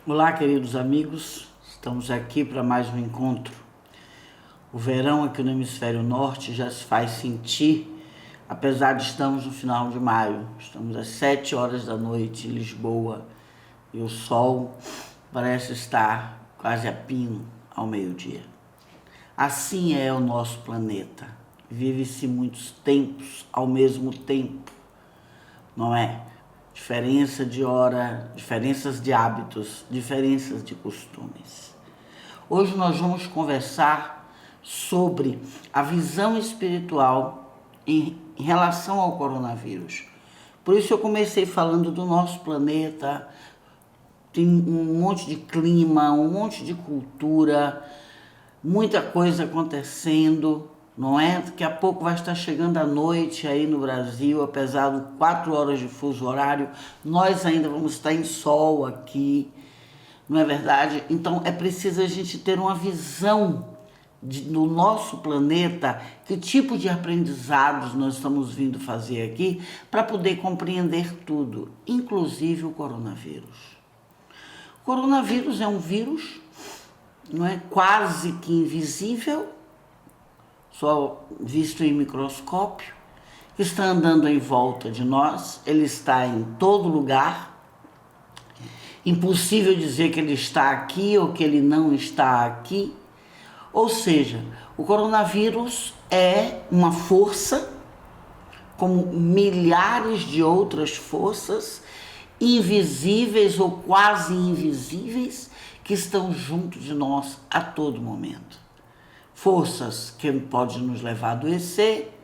Olá, queridos amigos, estamos aqui para mais um encontro. O verão aqui no hemisfério norte já se faz sentir, apesar de estamos no final de maio. Estamos às 7 horas da noite em Lisboa e o sol parece estar quase a pino ao meio-dia. Assim é o nosso planeta. Vive-se muitos tempos ao mesmo tempo, não é? Diferença de hora, diferenças de hábitos, diferenças de costumes. Hoje nós vamos conversar sobre a visão espiritual em relação ao coronavírus. Por isso eu comecei falando do nosso planeta, tem um monte de clima, um monte de cultura, muita coisa acontecendo, não é? Daqui a pouco vai estar chegando a noite aí no Brasil, apesar de 4 horas de fuso horário, nós ainda vamos estar em sol aqui, não é verdade? Então é preciso a gente ter uma visão do nosso planeta, que tipo de aprendizados nós estamos vindo fazer aqui para poder compreender tudo, inclusive o coronavírus. O coronavírus é um vírus, não é, quase que invisível, só visto em microscópio, que está andando em volta de nós, ele está em todo lugar. Impossível dizer que ele está aqui ou que ele não está aqui. Ou seja, o coronavírus é uma força, como milhares de outras forças, invisíveis ou quase invisíveis, que estão junto de nós a todo momento. Forças que podem nos levar a adoecer,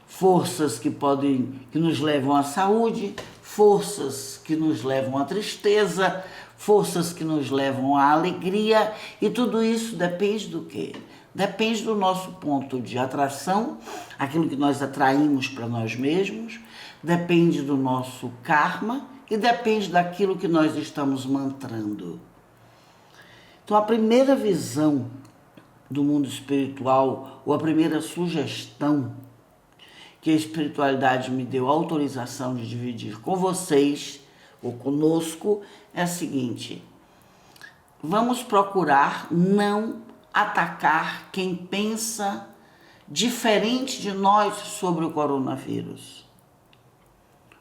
forças que nos levam à saúde, forças que nos levam à tristeza, forças que nos levam à alegria, e tudo isso depende do quê? Depende do nosso ponto de atração, aquilo que nós atraímos para nós mesmos, depende do nosso karma e depende daquilo que nós estamos mantrando. Então a primeira visão do mundo espiritual, ou a primeira sugestão que a espiritualidade me deu autorização de dividir com vocês, ou conosco, é a seguinte: vamos procurar não atacar quem pensa diferente de nós sobre o coronavírus.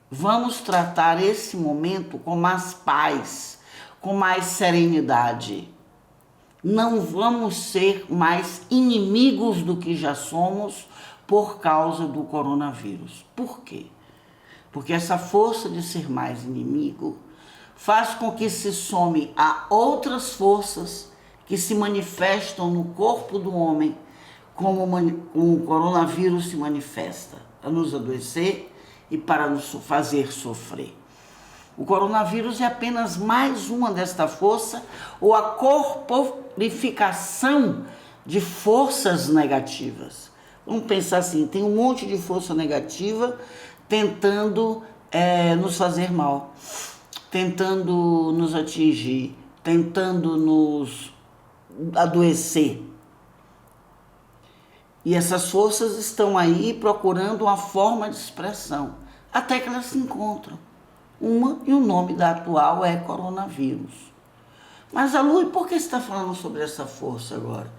Vamos tratar esse momento com mais paz, com mais serenidade. Não vamos ser mais inimigos do que já somos por causa do coronavírus. Por quê? Porque essa força de ser mais inimigo faz com que se some a outras forças que se manifestam no corpo do homem, como o coronavírus se manifesta, para nos adoecer e para nos fazer sofrer. O coronavírus é apenas mais uma desta força, ou a corporificação de forças negativas. Vamos pensar assim, tem um monte de força negativa tentando nos fazer mal, tentando nos atingir, tentando nos adoecer. E essas forças estão aí procurando uma forma de expressão, até que elas se encontram. E o nome da atual é coronavírus. Mas, Lu, por que você está falando sobre essa força agora?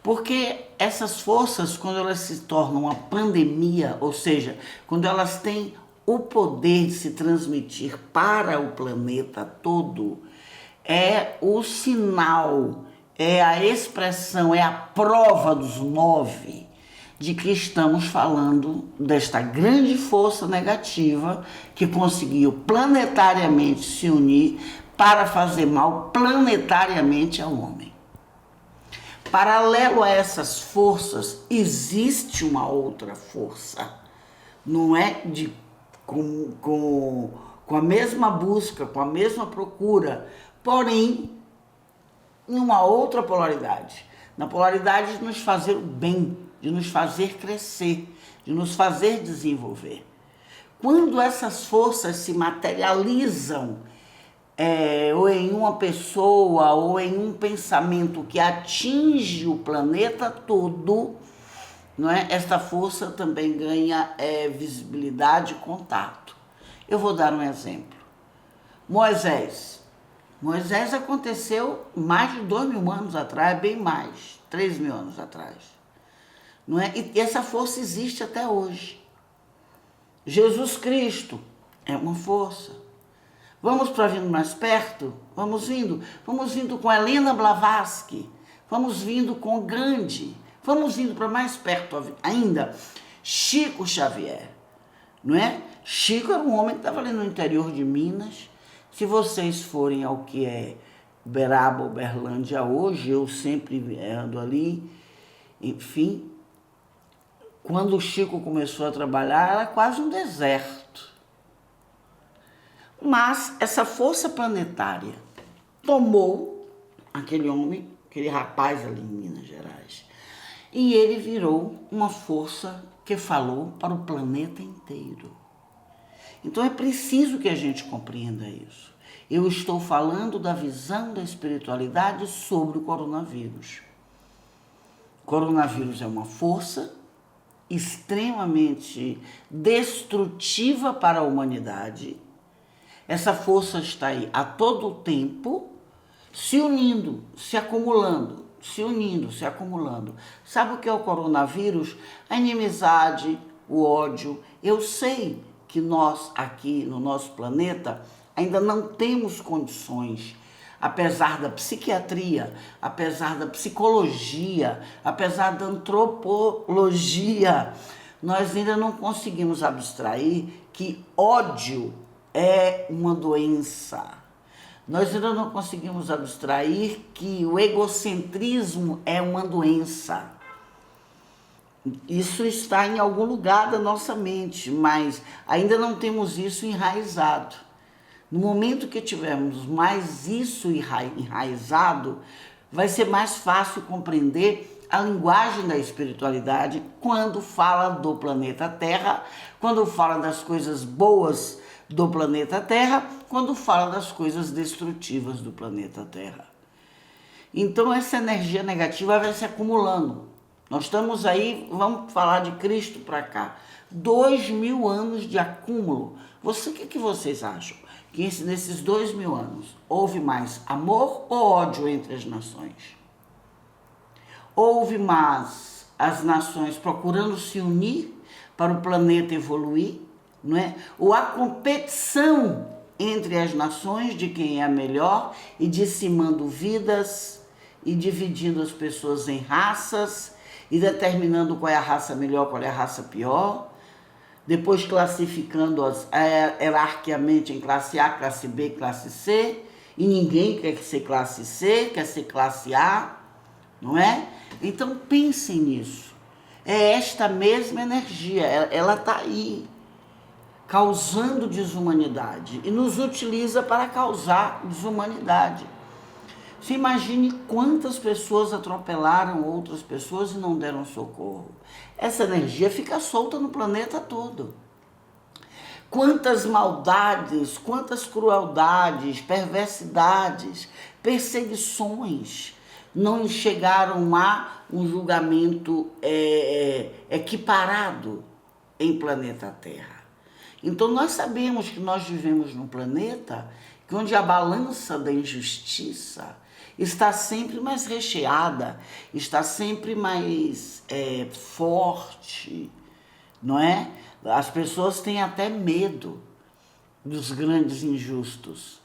Porque essas forças, quando elas se tornam uma pandemia, ou seja, quando elas têm o poder de se transmitir para o planeta todo, é o sinal, é a expressão, é a prova dos 9 de que estamos falando desta grande força negativa que conseguiu planetariamente se unir para fazer mal planetariamente ao homem. Paralelo a essas forças, existe uma outra força, não é com a mesma busca, com a mesma procura, porém em uma outra polaridade, na polaridade de nos fazer o bem, de nos fazer crescer, de nos fazer desenvolver. Quando essas forças se materializam ou em uma pessoa ou em um pensamento que atinge o planeta todo, não é? Esta força também ganha visibilidade e contato. Eu vou dar um exemplo. Moisés Moisés aconteceu mais de 2.000 anos atrás, bem mais, 3.000 anos atrás. Não é? E essa força existe até hoje. Jesus Cristo é uma força. Vamos para vindo mais perto? Vamos vindo com Helena Blavatsky, vamos vindo com Gandhi, vamos vindo para mais perto ainda, Chico Xavier, não é? Chico era um homem que estava ali no interior de Minas. Se vocês forem ao que é Uberaba, Uberlândia hoje, eu sempre ando ali, enfim. Quando o Chico começou a trabalhar, era quase um deserto. Mas essa força planetária tomou aquele homem, aquele rapaz ali em Minas Gerais, e ele virou uma força que falou para o planeta inteiro. Então é preciso que a gente compreenda isso. Eu estou falando da visão da espiritualidade sobre o coronavírus. O coronavírus é uma força extremamente destrutiva para a humanidade. Essa força está aí a todo tempo, se unindo, se acumulando, se unindo, se acumulando. Sabe o que é o coronavírus? A inimizade, o ódio. Eu sei que nós aqui no nosso planeta ainda não temos condições, apesar da psiquiatria, apesar da psicologia, apesar da antropologia, nós ainda não conseguimos abstrair que ódio é uma doença. Nós ainda não conseguimos abstrair que o egocentrismo é uma doença. Isso está em algum lugar da nossa mente, mas ainda não temos isso enraizado. No momento que tivermos mais isso enraizado, vai ser mais fácil compreender a linguagem da espiritualidade quando fala do planeta Terra, quando fala das coisas boas do planeta Terra, quando fala das coisas destrutivas do planeta Terra. Então essa energia negativa vai se acumulando. Nós estamos aí, vamos falar de Cristo para cá, 2.000 anos de acúmulo. O que vocês acham? Que nesses 2.000 anos houve mais amor ou ódio entre as nações? Houve mais as nações procurando se unir para o planeta evoluir, não é? Ou a competição entre as nações de quem é a melhor e dizimando vidas e dividindo as pessoas em raças e determinando qual é a raça melhor, qual é a raça pior, depois classificando-as hierarquicamente em classe A, classe B, classe C, e ninguém quer ser classe C, quer ser classe A, não é? Então pensem nisso. É esta mesma energia, ela está aí, causando desumanidade, e nos utiliza para causar desumanidade. Você imagine quantas pessoas atropelaram outras pessoas e não deram socorro. Essa energia fica solta no planeta todo. Quantas maldades, quantas crueldades, perversidades, perseguições não chegaram a um julgamento equiparado em planeta Terra. Então nós sabemos que nós vivemos num planeta onde a balança da injustiça está sempre mais recheada, está sempre mais forte, não é? As pessoas têm até medo dos grandes injustos.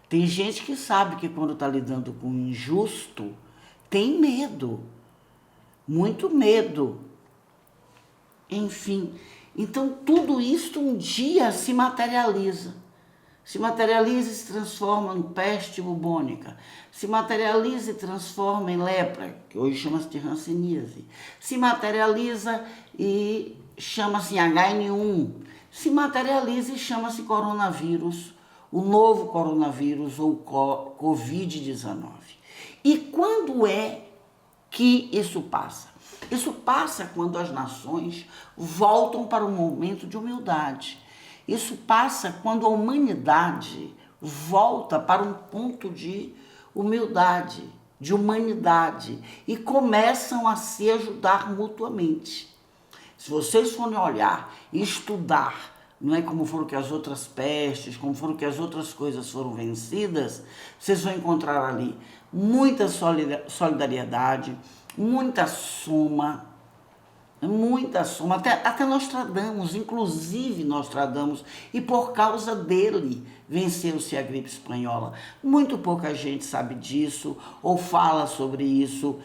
Tem gente que sabe que quando está lidando com um injusto, tem medo, muito medo. Enfim, então tudo isso um dia se materializa. Se materializa e se transforma em peste bubônica. Se materializa e transforma em lepra, que hoje chama-se de hanseníase. Se materializa e chama-se HN1. Se materializa e chama-se coronavírus, o novo coronavírus ou Covid-19. E quando é que isso passa? Isso passa quando as nações voltam para um momento de humildade. Isso passa quando a humanidade volta para um ponto de humildade, de humanidade, e começam a se ajudar mutuamente. Se vocês forem olhar e estudar não é como foram que as outras pestes, como foram que as outras coisas foram vencidas, vocês vão encontrar ali muita solidariedade, muita soma, até Nostradamus, inclusive Nostradamus, e por causa dele venceu-se a gripe espanhola. Muito pouca gente sabe disso ou fala sobre isso.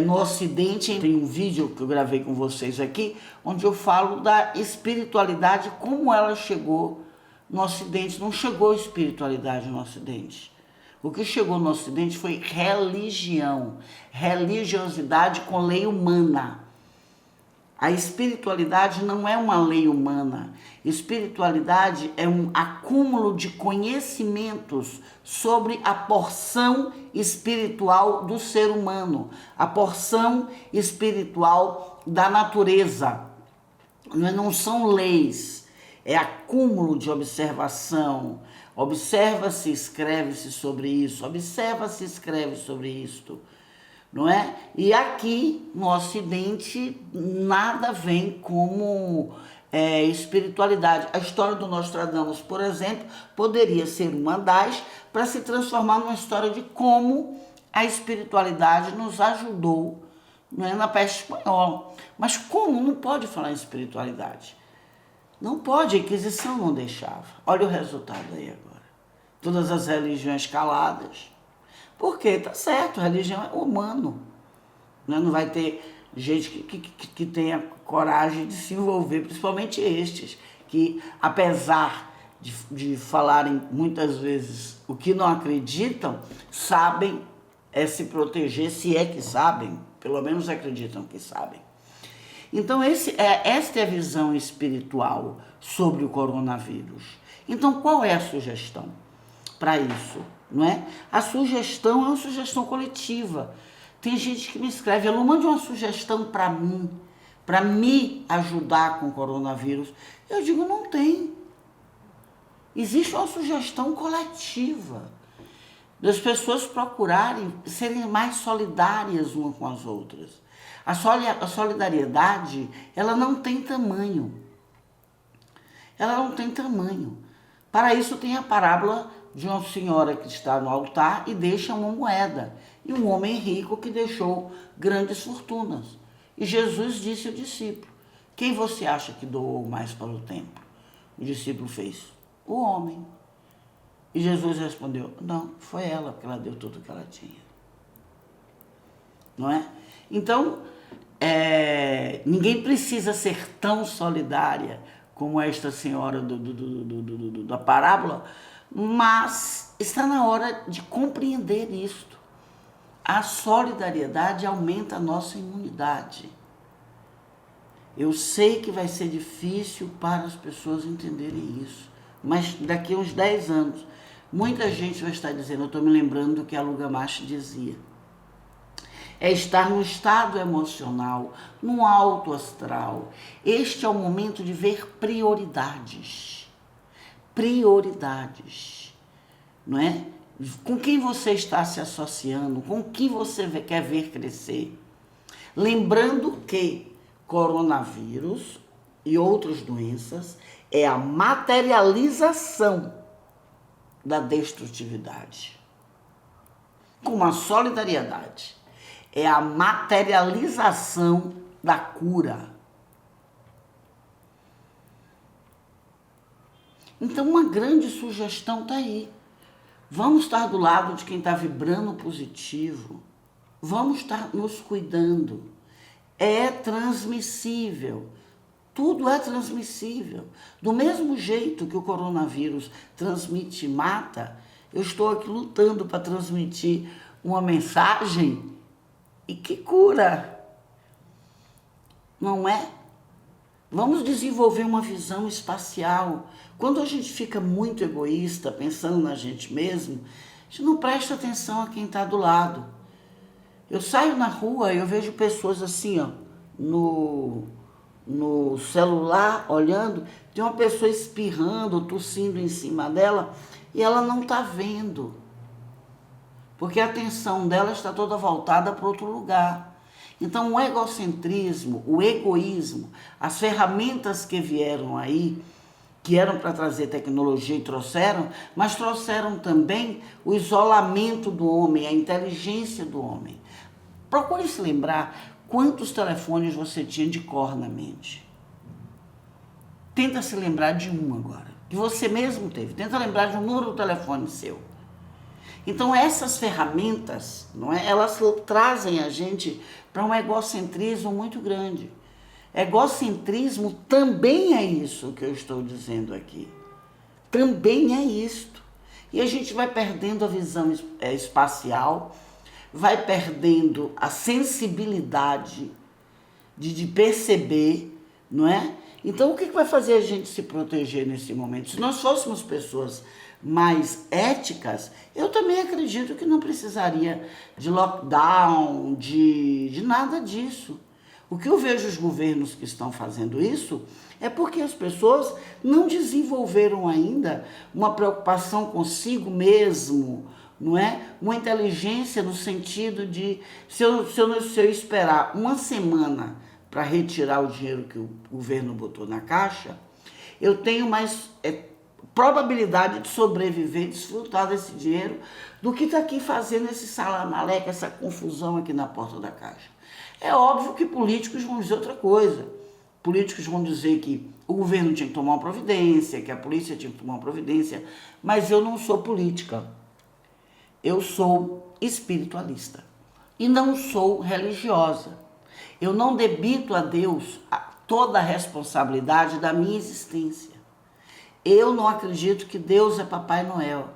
No Ocidente tem um vídeo que eu gravei com vocês aqui, onde eu falo da espiritualidade, como ela chegou no Ocidente. Não chegou espiritualidade no Ocidente. O que chegou no Ocidente foi religião, religiosidade com lei humana. A espiritualidade não é uma lei humana. Espiritualidade é um acúmulo de conhecimentos sobre a porção espiritual do ser humano, a porção espiritual da natureza. Não são leis, é acúmulo de observação. Observa-se, escreve-se sobre isso, observa-se, escreve sobre isto. Não é? E aqui no Ocidente nada vem como espiritualidade. A história do Nostradamus, por exemplo, poderia ser uma das para se transformar numa história de como a espiritualidade nos ajudou, não é, na peste espanhola. Mas como não pode falar em espiritualidade? Não pode, a Inquisição não deixava. Olha o resultado aí agora. Todas as religiões caladas. Porque tá certo, religião é humano. Não vai ter gente que tenha coragem de se envolver, principalmente estes, que apesar de falarem muitas vezes o que não acreditam, sabem se proteger, se é que sabem, pelo menos acreditam que sabem. Então esta é a visão espiritual sobre o coronavírus. Então qual é a sugestão para isso? Não é? A sugestão é uma sugestão coletiva. Tem gente que me escreve, Elô, mande uma sugestão para mim, para me ajudar com o coronavírus. Eu digo, não tem. Existe uma sugestão coletiva das pessoas procurarem serem mais solidárias umas com as outras. A solidariedade, ela não tem tamanho. Ela não tem tamanho. Para isso tem a parábola de uma senhora que está no altar e deixa uma moeda, e um homem rico que deixou grandes fortunas. E Jesus disse ao discípulo, quem você acha que doou mais para o templo? O discípulo fez, o homem. E Jesus respondeu, não, foi ela, porque ela deu tudo que ela tinha. Não é? Então, ninguém precisa ser tão solidária como esta senhora da parábola, mas está na hora de compreender isto. A solidariedade aumenta a nossa imunidade. Eu sei que vai ser difícil para as pessoas entenderem isso, mas daqui a uns 10 anos, muita gente vai estar dizendo, eu estou me lembrando do que a Lugamache dizia. É estar no estado emocional, no alto astral. Este é o momento de ver prioridades. Prioridades, não é? Com quem você está se associando, com quem você quer ver crescer. Lembrando que coronavírus e outras doenças é a materialização da destrutividade. Com a solidariedade, é a materialização da cura. Então, uma grande sugestão está aí. Vamos estar do lado de quem está vibrando positivo. Vamos estar nos cuidando. É transmissível. Tudo é transmissível. Do mesmo jeito que o coronavírus transmite e mata, eu estou aqui lutando para transmitir uma mensagem e que cura. Não é? Vamos desenvolver uma visão espacial. Quando a gente fica muito egoísta, pensando na gente mesmo, a gente não presta atenção a quem está do lado. Eu saio na rua e eu vejo pessoas assim, ó, no celular, olhando, tem uma pessoa espirrando, tossindo em cima dela, e ela não está vendo. Porque a atenção dela está toda voltada para outro lugar. Então, o egocentrismo, o egoísmo, as ferramentas que vieram aí, que eram para trazer tecnologia e trouxeram, mas trouxeram também o isolamento do homem, a inteligência do homem. Procure se lembrar quantos telefones você tinha de cor na mente. Tenta se lembrar de um agora, que você mesmo teve. Tenta lembrar de um número do telefone seu. Então essas ferramentas, não é, elas trazem a gente para um egocentrismo muito grande. Egocentrismo também é isso que eu estou dizendo aqui. Também é isto. E a gente vai perdendo a visão espacial, vai perdendo a sensibilidade de perceber, não é? Então, o que vai fazer a gente se proteger nesse momento? Se nós fôssemos pessoas mais éticas, eu também acredito que não precisaria de lockdown, de nada disso. O que eu vejo os governos que estão fazendo isso é porque as pessoas não desenvolveram ainda uma preocupação consigo mesmo, não é? Uma inteligência no sentido de, se eu esperar uma semana para retirar o dinheiro que o governo botou na caixa, eu tenho mais probabilidade de sobreviver, desfrutar desse dinheiro, do que está aqui fazendo esse salamaleque, essa confusão aqui na porta da caixa. É óbvio que políticos vão dizer outra coisa. Políticos vão dizer que o governo tinha que tomar uma providência, que a polícia tinha que tomar uma providência, mas eu não sou política. Eu sou espiritualista e não sou religiosa. Eu não debito a Deus toda a responsabilidade da minha existência. Eu não acredito que Deus é Papai Noel,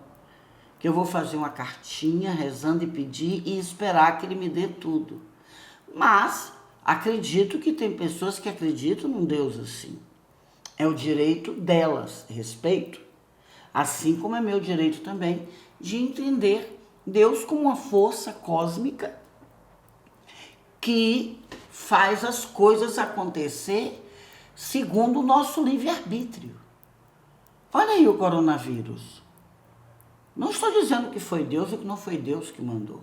que eu vou fazer uma cartinha rezando e pedir e esperar que Ele me dê tudo. Mas acredito que tem pessoas que acreditam num Deus assim. É o direito delas, respeito. Assim como é meu direito também de entender Deus como uma força cósmica que faz as coisas acontecer segundo o nosso livre-arbítrio. Olha aí o coronavírus. Não estou dizendo que foi Deus ou que não foi Deus que mandou.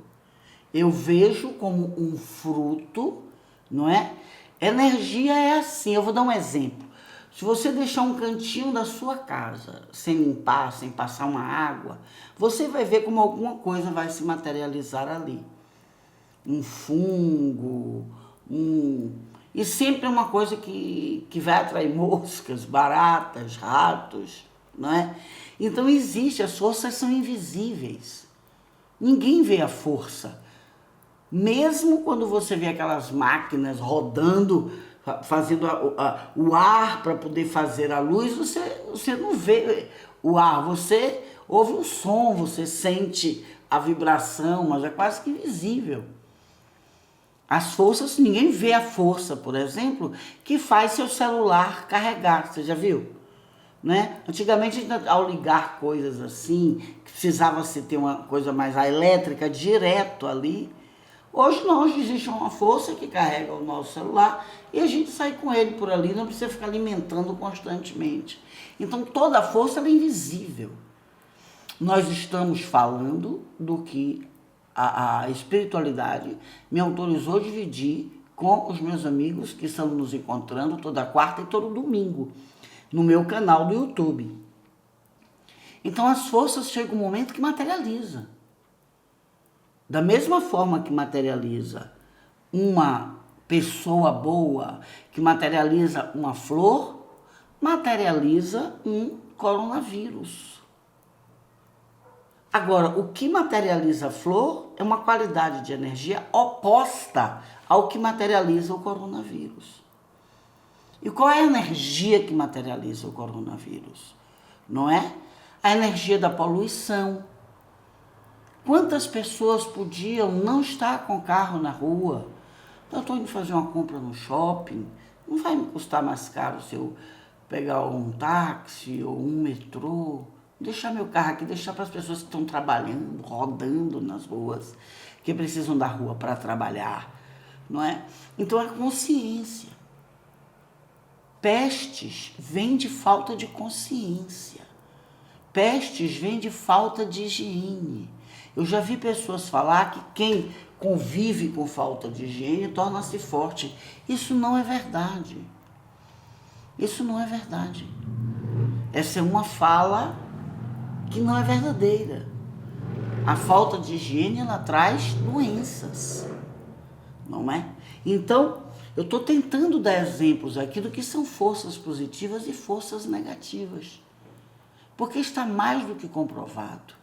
Eu vejo como um fruto, não é? Energia é assim, eu vou dar um exemplo. Se você deixar um cantinho da sua casa sem limpar, sem passar uma água, você vai ver como alguma coisa vai se materializar ali. Um fungo, e sempre é uma coisa que vai atrair moscas, baratas, ratos, não é? Então existe, as forças são invisíveis. Ninguém vê a força. Mesmo quando você vê aquelas máquinas rodando, fazendo o ar para poder fazer a luz, você não vê o ar, você ouve o som, você sente a vibração, mas é quase que invisível. As forças, ninguém vê a força, por exemplo, que faz seu celular carregar, você já viu? Né? Antigamente, ao ligar coisas assim, que precisava-se ter uma coisa mais elétrica direto ali. Hoje não, hoje existe uma força que carrega o nosso celular e a gente sai com ele por ali, não precisa ficar alimentando constantemente. Então toda a força é invisível. Nós estamos falando do que a espiritualidade me autorizou a dividir com os meus amigos que estão nos encontrando toda quarta e todo domingo no meu canal do YouTube. Então as forças chegam um momento que materializa. Da mesma forma que materializa uma pessoa boa, que materializa uma flor, materializa um coronavírus. Agora, o que materializa a flor é uma qualidade de energia oposta ao que materializa o coronavírus. E qual é a energia que materializa o coronavírus? Não é? A energia da poluição. Quantas pessoas podiam não estar com carro na rua? Eu estou indo fazer uma compra no shopping, não vai me custar mais caro se eu pegar um táxi ou um metrô, deixar meu carro aqui, deixar para as pessoas que estão trabalhando, rodando nas ruas, que precisam da rua para trabalhar, não é? Então é consciência. Pestes vêm de falta de consciência. Pestes vêm de falta de higiene. Eu já vi pessoas falar que quem convive com falta de higiene torna-se forte. Isso não é verdade. Isso não é verdade. Essa é uma fala que não é verdadeira. A falta de higiene, ela traz doenças, não é? Então, eu estou tentando dar exemplos aqui do que são forças positivas e forças negativas. Porque está mais do que comprovado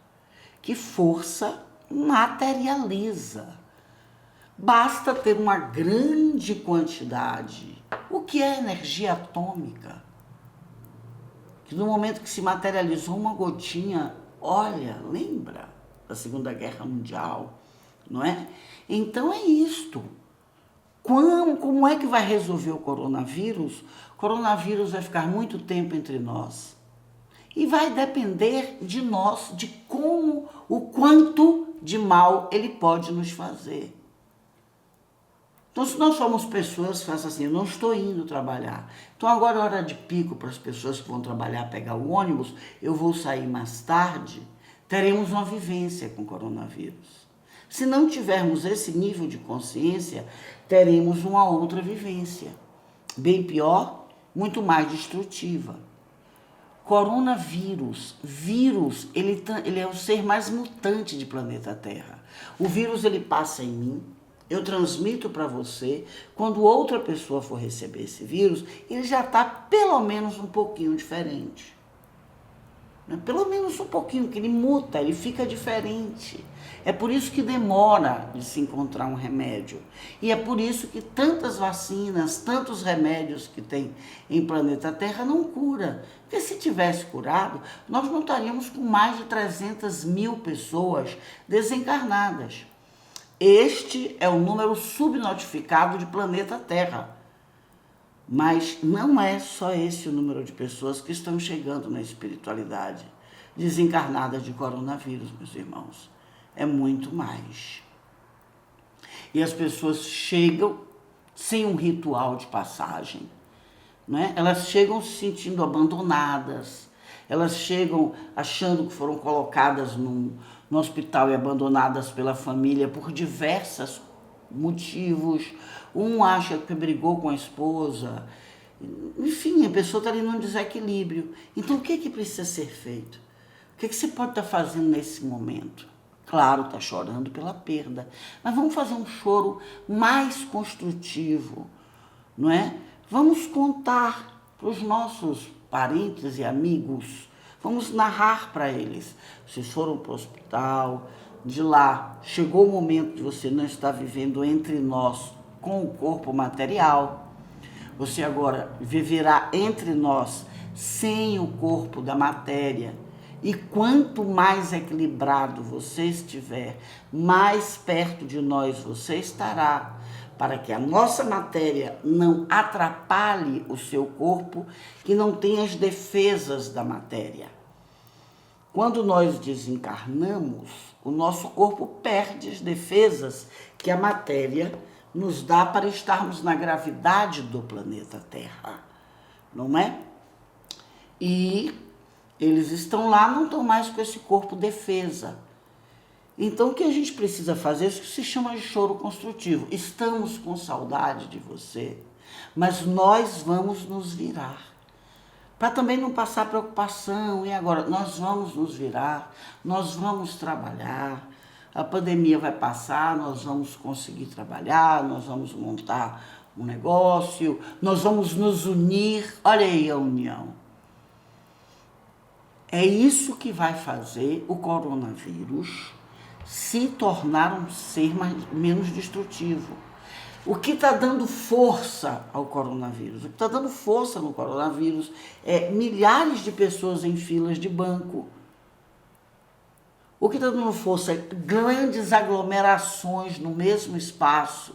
que força materializa. Basta ter uma grande quantidade. O que é energia atômica? Que no momento que se materializou uma gotinha, olha, lembra da Segunda Guerra Mundial, não é? Então é isto. Como é que vai resolver o coronavírus? O coronavírus vai ficar muito tempo entre nós. E vai depender de nós, de como, o quanto de mal ele pode nos fazer. Então, se nós somos pessoas que fazem assim, eu não estou indo trabalhar. Então, agora é hora de pico para as pessoas que vão trabalhar, pegar o ônibus, eu vou sair mais tarde, teremos uma vivência com o coronavírus. Se não tivermos esse nível de consciência, teremos uma outra vivência. Bem pior, muito mais destrutiva. Coronavírus, ele é o ser mais mutante de planeta Terra. O vírus, ele passa em mim, eu transmito para você, quando outra pessoa for receber esse vírus, ele já está pelo menos um pouquinho diferente. Pelo menos um pouquinho, que ele muta, ele fica diferente. É por isso que demora de se encontrar um remédio. E é por isso que tantas vacinas, tantos remédios que tem em planeta Terra não cura. Porque se tivesse curado, nós não estaríamos com mais de 300 mil pessoas desencarnadas. Este é o número subnotificado de planeta Terra. Mas não é só esse o número de pessoas que estão chegando na espiritualidade desencarnadas de coronavírus, meus irmãos. É muito mais. E as pessoas chegam sem um ritual de passagem, né? Elas chegam se sentindo abandonadas, elas chegam achando que foram colocadas no hospital e abandonadas pela família por diversos motivos. Um acha que brigou com a esposa, enfim, a pessoa está ali num desequilíbrio. Então, o que precisa ser feito? O que você pode estar fazendo nesse momento? Claro, está chorando pela perda, mas vamos fazer um choro mais construtivo, não é? Vamos contar para os nossos parentes e amigos, vamos narrar para eles. Vocês foram para o hospital, de lá chegou o momento de você não estar vivendo entre nós com o corpo material, você agora viverá entre nós sem o corpo da matéria. E quanto mais equilibrado você estiver, mais perto de nós você estará, para que a nossa matéria não atrapalhe o seu corpo, que não tenha as defesas da matéria. Quando nós desencarnamos, o nosso corpo perde as defesas que a matéria nos dá para estarmos na gravidade do planeta Terra, não é? E eles estão lá, não estão mais com esse corpo defesa. Então, o que a gente precisa fazer, isso que se chama de choro construtivo. Estamos com saudade de você, mas nós vamos nos virar. Para também não passar preocupação, e agora? Nós vamos nos virar, nós vamos trabalhar, a pandemia vai passar, nós vamos conseguir trabalhar, nós vamos montar um negócio, nós vamos nos unir. Olha aí a união. É isso que vai fazer o coronavírus se tornar um ser menos destrutivo. O que está dando força ao coronavírus? O que está dando força no coronavírus é milhares de pessoas em filas de banco. O que está dando força é grandes aglomerações no mesmo espaço.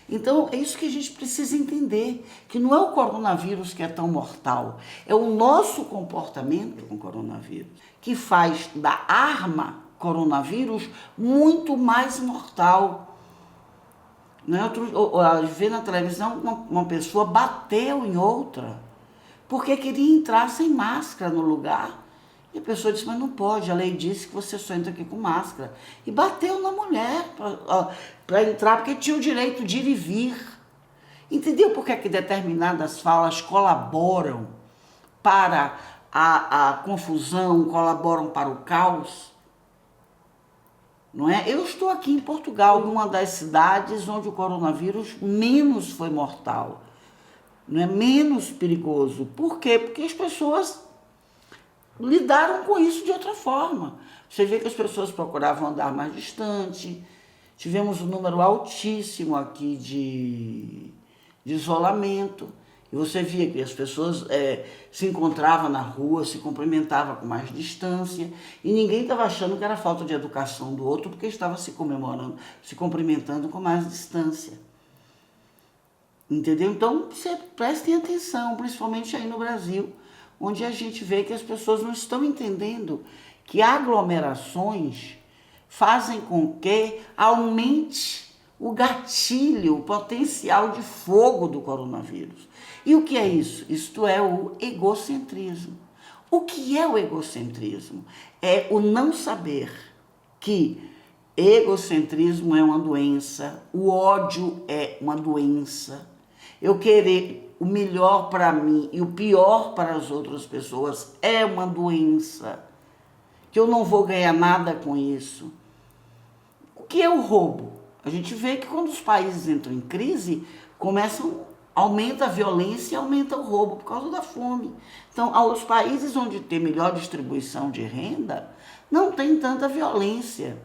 Então, é isso que a gente precisa entender, que não é o coronavírus que é tão mortal, é o nosso comportamento com o coronavírus, que faz da arma coronavírus muito mais mortal. Né? Vê na televisão, uma pessoa bateu em outra, porque queria entrar sem máscara no lugar. E a pessoa disse, mas não pode, a lei disse que você só entra aqui com máscara. E bateu na mulher para entrar, porque tinha o direito de ir e vir. Entendeu por que determinadas falas colaboram para a confusão, colaboram para o caos. Não é? Eu estou aqui em Portugal, numa das cidades onde o coronavírus menos foi mortal, não é? Menos perigoso. Por quê? Porque as pessoas lidaram com isso de outra forma. Você vê que as pessoas procuravam andar mais distante, tivemos um número altíssimo aqui de isolamento, e você via que as pessoas se encontravam na rua, se cumprimentavam com mais distância, e ninguém estava achando que era falta de educação do outro, porque estava se comemorando, se cumprimentando com mais distância. Entendeu? Então, prestem atenção, principalmente aí no Brasil, onde a gente vê que as pessoas não estão entendendo que aglomerações fazem com que aumente o gatilho, o potencial de fogo do coronavírus. E o que é isso? Isto é o egocentrismo. O que é o egocentrismo? É o não saber que egocentrismo é uma doença, o ódio é uma doença. Eu querer o melhor para mim e o pior para as outras pessoas é uma doença, que eu não vou ganhar nada com isso. O que é o roubo? A gente vê que quando os países entram em crise, aumenta a violência e aumenta o roubo por causa da fome. Então, aos países onde tem melhor distribuição de renda, não tem tanta violência.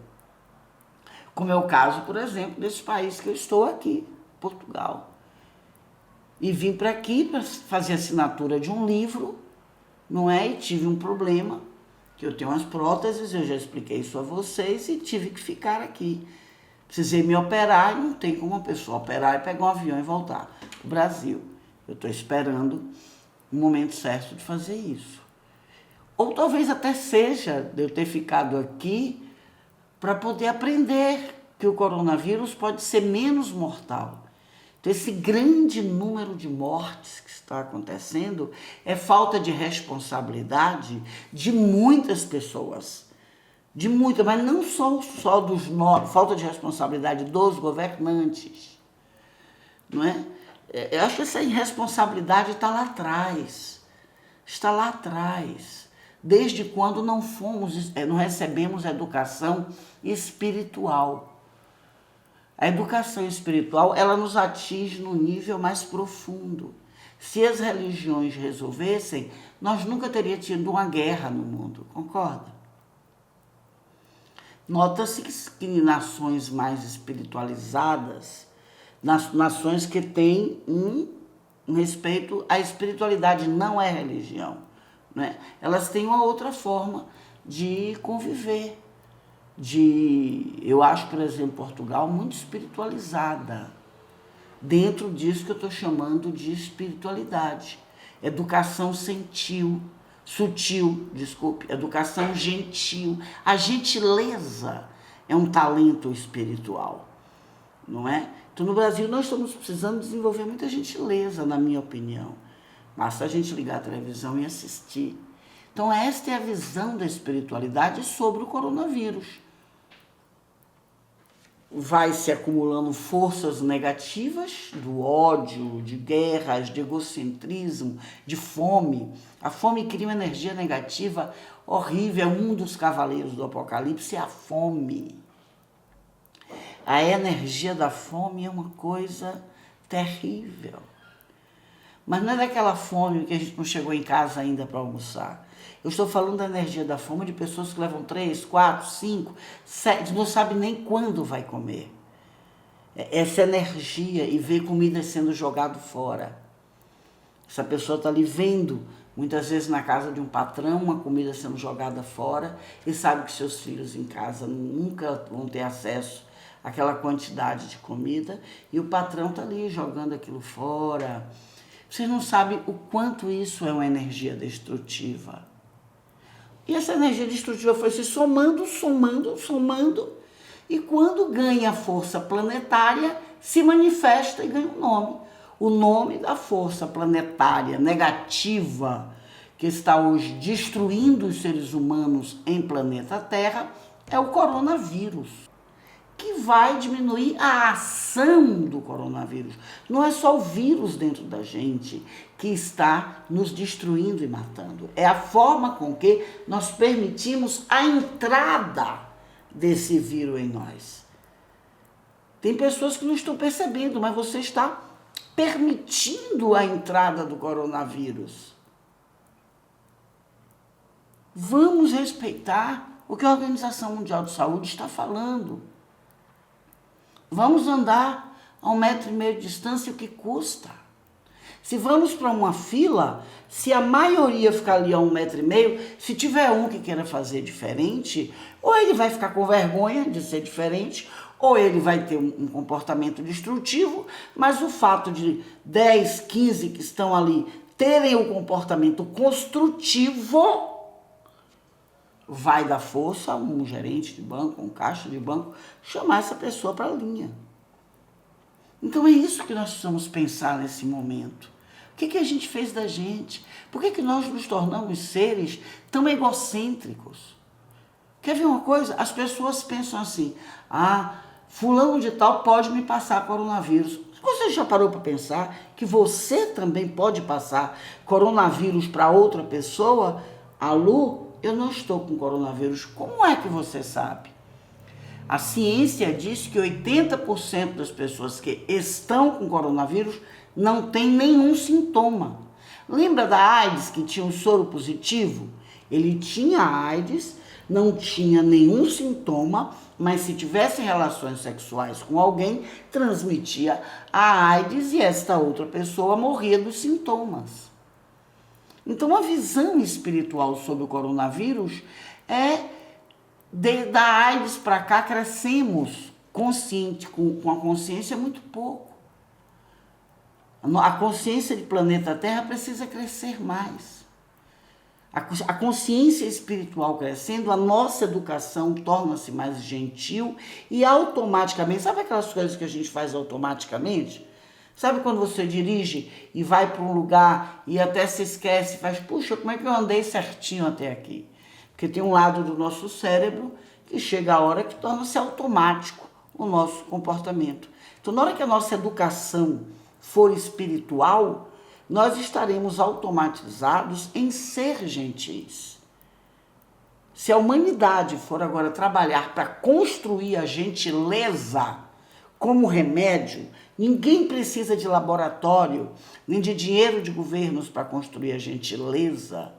Como é o caso, por exemplo, desse país que eu estou aqui, Portugal. E vim para aqui para fazer assinatura de um livro, não é? E tive um problema, que eu tenho umas próteses, eu já expliquei isso a vocês, e tive que ficar aqui. Precisei me operar e não tem como uma pessoa operar e pegar um avião e voltar para o Brasil. Eu estou esperando o momento certo de fazer isso. Ou talvez até seja de eu ter ficado aqui para poder aprender que o coronavírus pode ser menos mortal. Então, esse grande número de mortes que está acontecendo é falta de responsabilidade de muitas pessoas. De muitas, mas não só dos nós, falta de responsabilidade dos governantes. Não é? Eu acho que essa irresponsabilidade está lá atrás. Está lá atrás. Desde quando não recebemos educação espiritual. A educação espiritual, ela nos atinge no nível mais profundo. Se as religiões resolvessem, nós nunca teríamos tido uma guerra no mundo, concorda? Nota-se que em nações mais espiritualizadas, nações que têm um respeito à espiritualidade, não é religião, né? Elas têm uma outra forma de conviver. Eu acho, por exemplo, Portugal muito espiritualizada, dentro disso que eu estou chamando de espiritualidade. Educação educação gentil. A gentileza é um talento espiritual, não é? Então, no Brasil, nós estamos precisando desenvolver muita gentileza, na minha opinião. Basta a gente ligar a televisão e assistir. Então, esta é a visão da espiritualidade sobre o coronavírus. Vai se acumulando forças negativas do ódio, de guerras, de egocentrismo, de fome. A fome cria uma energia negativa horrível. É um dos cavaleiros do Apocalipse, é a fome. A energia da fome é uma coisa terrível. Mas não é daquela fome que a gente não chegou em casa ainda para almoçar. Eu estou falando da energia da fome de pessoas que levam 3, 4, 5, 7, não sabe nem quando vai comer. Essa energia e ver comida sendo jogado fora. Essa pessoa está ali vendo, muitas vezes na casa de um patrão, uma comida sendo jogada fora e sabe que seus filhos em casa nunca vão ter acesso àquela quantidade de comida e o patrão está ali jogando aquilo fora. Vocês não sabem o quanto isso é uma energia destrutiva. E essa energia destrutiva foi se somando, e quando ganha força planetária, se manifesta e ganha um nome. O nome da força planetária negativa que está hoje destruindo os seres humanos em planeta Terra é o coronavírus. que vai diminuir a ação do coronavírus. Não é só o vírus dentro da gente que está nos destruindo e matando. É a forma com que nós permitimos a entrada desse vírus em nós. Tem pessoas que não estão percebendo, mas você está permitindo a entrada do coronavírus. Vamos respeitar o que a Organização Mundial de Saúde está falando. Vamos andar a 1,5 metro de distância, o que custa? Se vamos para uma fila, se a maioria ficar ali a 1,5 metro, se tiver um que queira fazer diferente, ou ele vai ficar com vergonha de ser diferente, ou ele vai ter um comportamento destrutivo, mas o fato de 10, 15 que estão ali terem um comportamento construtivo, vai dar força a um gerente de banco, um caixa de banco, chamar essa pessoa para a linha. Então é isso que nós precisamos pensar nesse momento. O que a gente fez da gente? Por que nós nos tornamos seres tão egocêntricos? Quer ver uma coisa? As pessoas pensam assim, fulano de tal pode me passar coronavírus. Você já parou para pensar que você também pode passar coronavírus para outra pessoa? A Lu, eu não estou com coronavírus. Como é que você sabe? A ciência diz que 80% das pessoas que estão com coronavírus não tem nenhum sintoma. Lembra da AIDS que tinha um soro positivo? Ele tinha AIDS, não tinha nenhum sintoma, mas se tivesse relações sexuais com alguém, transmitia a AIDS e esta outra pessoa morria dos sintomas. Então, a visão espiritual sobre o coronavírus é, da AIDS para cá, crescemos consciente, com a consciência muito pouco. A consciência de planeta Terra precisa crescer mais. A consciência espiritual crescendo, a nossa educação torna-se mais gentil e automaticamente, sabe aquelas coisas que a gente faz automaticamente? Sabe quando você dirige e vai para um lugar e até se esquece, faz, puxa, como é que eu andei certinho até aqui? Porque tem um lado do nosso cérebro que chega a hora que torna-se automático o nosso comportamento. Então, na hora que a nossa educação for espiritual, nós estaremos automatizados em ser gentis. Se a humanidade for agora trabalhar para construir a gentileza como remédio, ninguém precisa de laboratório, nem de dinheiro de governos para construir a gentileza.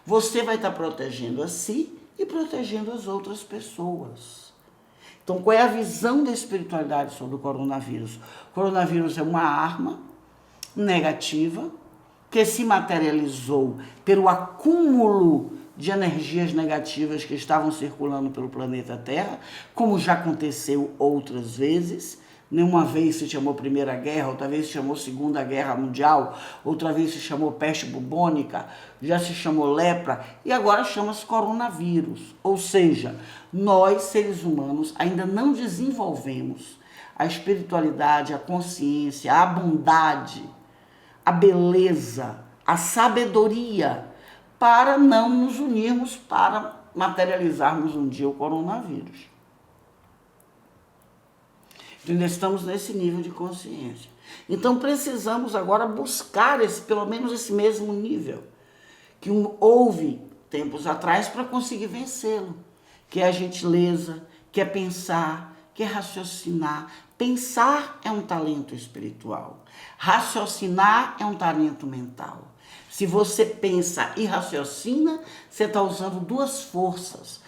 Você vai estar protegendo a si e protegendo as outras pessoas. Então, qual é a visão da espiritualidade sobre o coronavírus? O coronavírus é uma arma negativa que se materializou pelo acúmulo de energias negativas que estavam circulando pelo planeta Terra, como já aconteceu outras vezes. Uma vez se chamou Primeira Guerra, outra vez se chamou Segunda Guerra Mundial, outra vez se chamou peste bubônica, já se chamou lepra e agora chama-se coronavírus. Ou seja, nós, seres humanos, ainda não desenvolvemos a espiritualidade, a consciência, a bondade, a beleza, a sabedoria, para não nos unirmos para materializarmos um dia o coronavírus. Ainda estamos nesse nível de consciência. Então precisamos agora buscar pelo menos esse mesmo nível que houve tempos atrás para conseguir vencê-lo, que é a gentileza, que é pensar, que é raciocinar. Pensar é um talento espiritual. Raciocinar é um talento mental. Se você pensa e raciocina, você está usando duas forças.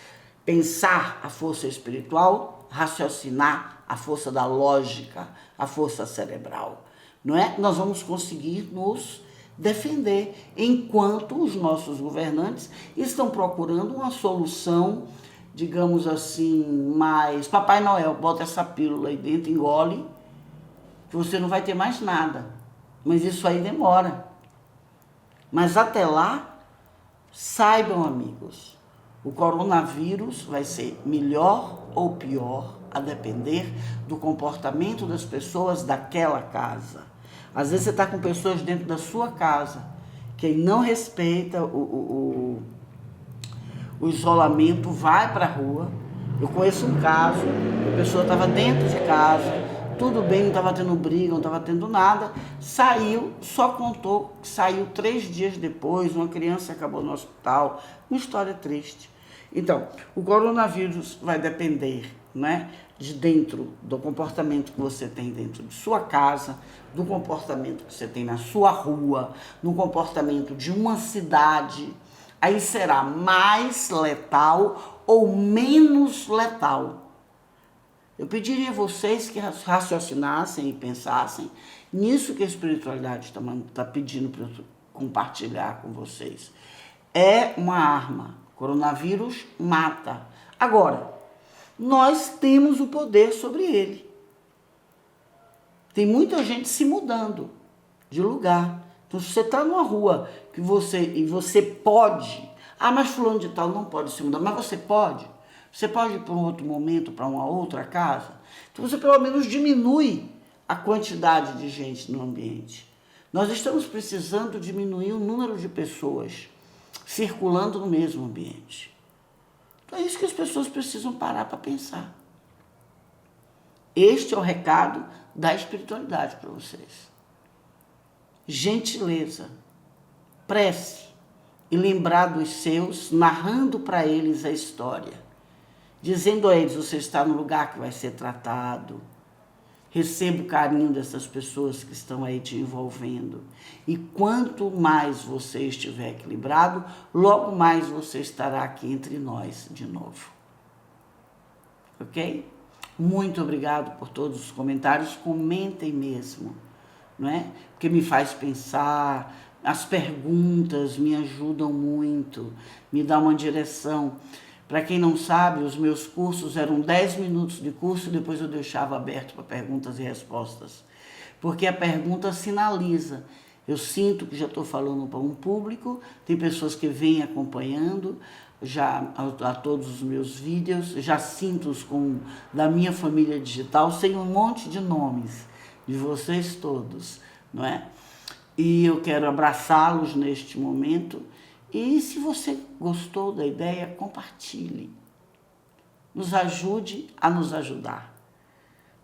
Pensar, a força espiritual, raciocinar, a força da lógica, a força cerebral. Não é? Nós vamos conseguir nos defender, enquanto os nossos governantes estão procurando uma solução, digamos assim, mais... Papai Noel, bota essa pílula aí dentro, engole, que você não vai ter mais nada. Mas isso aí demora. Mas até lá, saibam, amigos, o coronavírus vai ser melhor ou pior, a depender do comportamento das pessoas daquela casa. Às vezes você está com pessoas dentro da sua casa que não respeita o isolamento, vai para a rua, Eu conheço um caso, a pessoa estava dentro de casa, tudo bem, não estava tendo briga, não estava tendo nada, saiu, só contou que saiu 3 dias depois, uma criança acabou no hospital, uma história triste. Então, o coronavírus vai depender, né, de dentro do comportamento que você tem dentro de sua casa, do comportamento que você tem na sua rua, no comportamento de uma cidade. Aí será mais letal ou menos letal. Eu pediria a vocês que raciocinassem e pensassem nisso que a espiritualidade está pedindo para eu compartilhar com vocês. É uma arma. Coronavírus mata. Agora, nós temos o poder sobre ele. Tem muita gente se mudando de lugar. Então, se você está numa rua que você pode... Ah, mas fulano de tal não pode se mudar. Mas você pode. Você pode ir para um outro momento, para uma outra casa. Então, você pelo menos diminui a quantidade de gente no ambiente. Nós estamos precisando diminuir o número de pessoas circulando no mesmo ambiente. Então, é isso que as pessoas precisam parar para pensar. Este é o recado da espiritualidade para vocês. Gentileza, prece e lembrar dos seus, narrando para eles a história, dizendo a eles: você está no lugar que vai ser tratado, receba o carinho dessas pessoas que estão aí te envolvendo. E quanto mais você estiver equilibrado, logo mais você estará aqui entre nós de novo. Ok? Muito obrigado por todos os comentários. Comentem mesmo, não é? Porque me faz pensar. As perguntas me ajudam muito, me dá uma direção. Para quem não sabe, os meus cursos eram 10 minutos de curso, depois eu deixava aberto para perguntas e respostas. Porque a pergunta sinaliza. Eu sinto que já estou falando para um público, tem pessoas que vêm acompanhando já a todos os meus vídeos, já sinto-os da minha família digital, sei um monte de nomes de vocês todos, não é? E eu quero abraçá-los neste momento. E se você gostou da ideia, compartilhe. Nos ajude a nos ajudar.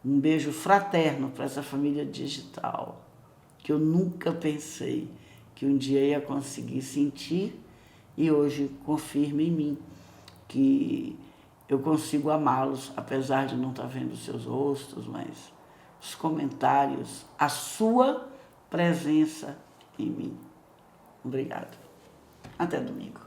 Um beijo fraterno para essa família digital, que eu nunca pensei que um dia ia conseguir sentir, e hoje confirma em mim que eu consigo amá-los, apesar de não estar vendo seus rostos, mas os comentários, a sua presença em mim. Obrigado. Até domingo.